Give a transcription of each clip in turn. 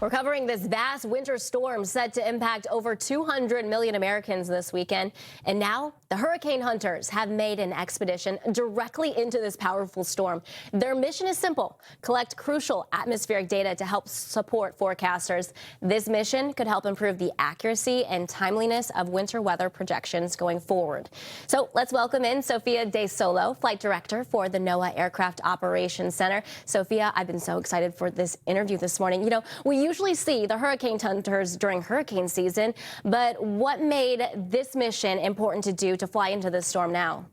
We're covering this vast winter storm set to impact over 200 million Americans this weekend. And now the hurricane hunters have made an expedition directly into this powerful storm. Their mission is simple: collect crucial atmospheric data to help support forecasters. This mission could help improve the accuracy and timeliness of winter weather projections going forward. So let's welcome in Sofia De Solo, flight director for the NOAA Aircraft Operations Center. Sofia, I've been so excited for this interview this morning. You know, we usually see the hurricane hunters during hurricane season, but what made this mission important to do to fly into this storm now?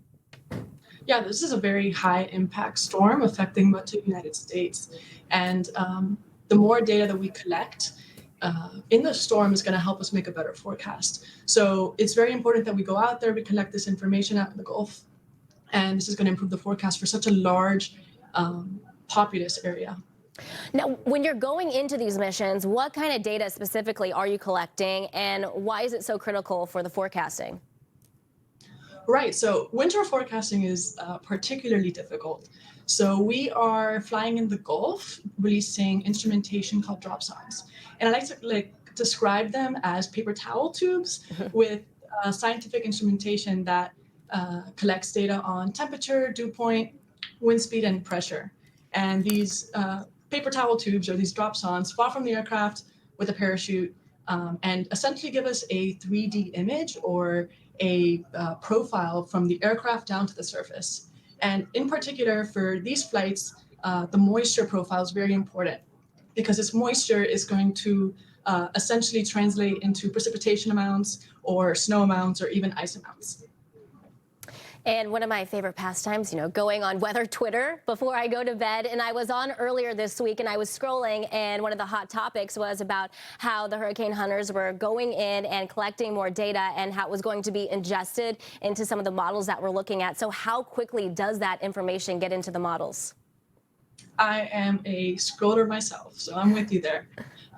Yeah, this is a very high impact storm affecting much of the United States. And the more data that we collect in the storm is going to help us make a better forecast. So it's very important that we go out there, we collect this information out in the Gulf, and this is going to improve the forecast for such a large populous area. Now, when you're going into these missions, what kind of data specifically are you collecting, and why is it so critical for the forecasting? Right, so winter forecasting is particularly difficult. So we are flying in the Gulf, releasing instrumentation called drop zones. And I like to describe them as paper towel tubes with scientific instrumentation that collects data on temperature, dew point, wind speed, and pressure. And these paper towel tubes, or these drop zones, fall from the aircraft with a parachute and essentially give us a 3D image or a profile from the aircraft down to the surface. And in particular, for these flights, the moisture profile is very important because this moisture is going to essentially translate into precipitation amounts or snow amounts or even ice amounts. And one of my favorite pastimes, going on weather Twitter before I go to bed. And I was on earlier this week and I was scrolling, and one of the hot topics was about how the hurricane hunters were going in and collecting more data and how it was going to be ingested into some of the models that we're looking at. So how quickly does that information get into the models? I am a scroller myself, so I'm with you there.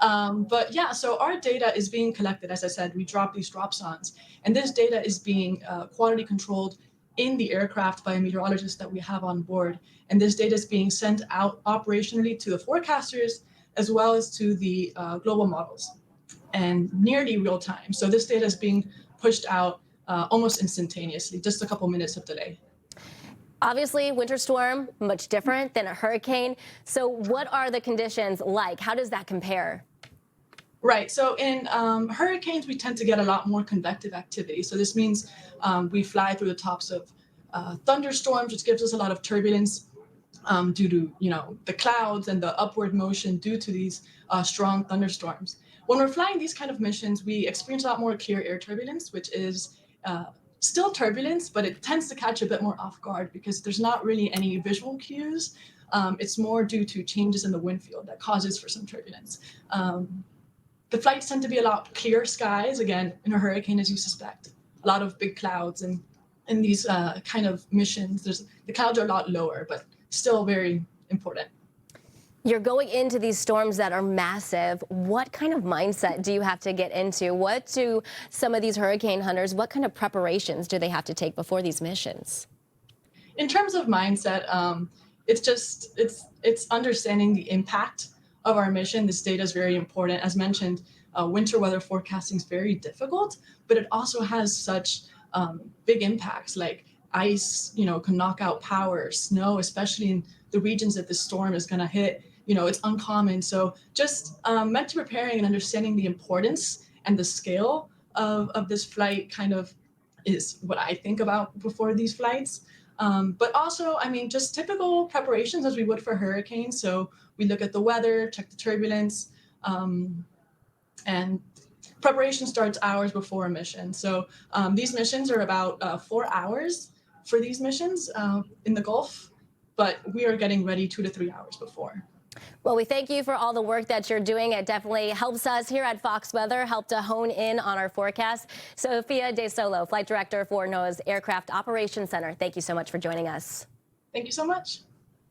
But yeah, so our data is being collected. As I said, we drop these drop zones, and this data is being quality controlled in the aircraft by a meteorologist that we have on board. And this data is being sent out operationally to the forecasters as well as to the global models, and nearly real time. So this data is being pushed out almost instantaneously, just a couple minutes of delay. Obviously, winter storm, much different than a hurricane. So what are the conditions like? How does that compare? Right. So in hurricanes, we tend to get a lot more convective activity. So this means we fly through the tops of thunderstorms, which gives us a lot of turbulence due to the clouds and the upward motion due to these strong thunderstorms. When we're flying these kind of missions, we experience a lot more clear air turbulence, which is still turbulence, but it tends to catch a bit more off guard because there's not really any visual cues. It's more due to changes in the wind field that causes for some turbulence. The flights tend to be a lot clearer skies, again, in a hurricane, as you suspect. A lot of big clouds, and in these kind of missions, the clouds are a lot lower, but still very important. You're going into these storms that are massive. What kind of mindset do you have to get into? What do some of these hurricane hunters, what kind of preparations do they have to take before these missions? In terms of mindset, it's understanding the impact of our mission. This data is very important. As mentioned, winter weather forecasting is very difficult, but it also has such big impacts like ice, can knock out power, snow, especially in the regions that this storm is going to hit. It's uncommon. So just mentally preparing and understanding the importance and the scale of this flight kind of is what I think about before these flights. But also, just typical preparations as we would for hurricanes. So we look at the weather, check the turbulence, and preparation starts hours before a mission. So these missions are about 4 hours for these missions in the Gulf, but we are getting ready 2 to 3 hours before. Well, we thank you for all the work that you're doing. It definitely helps us here at Fox Weather, help to hone in on our forecast. Sofia De Solo, flight director for NOAA's Aircraft Operations Center, thank you so much for joining us. Thank you so much.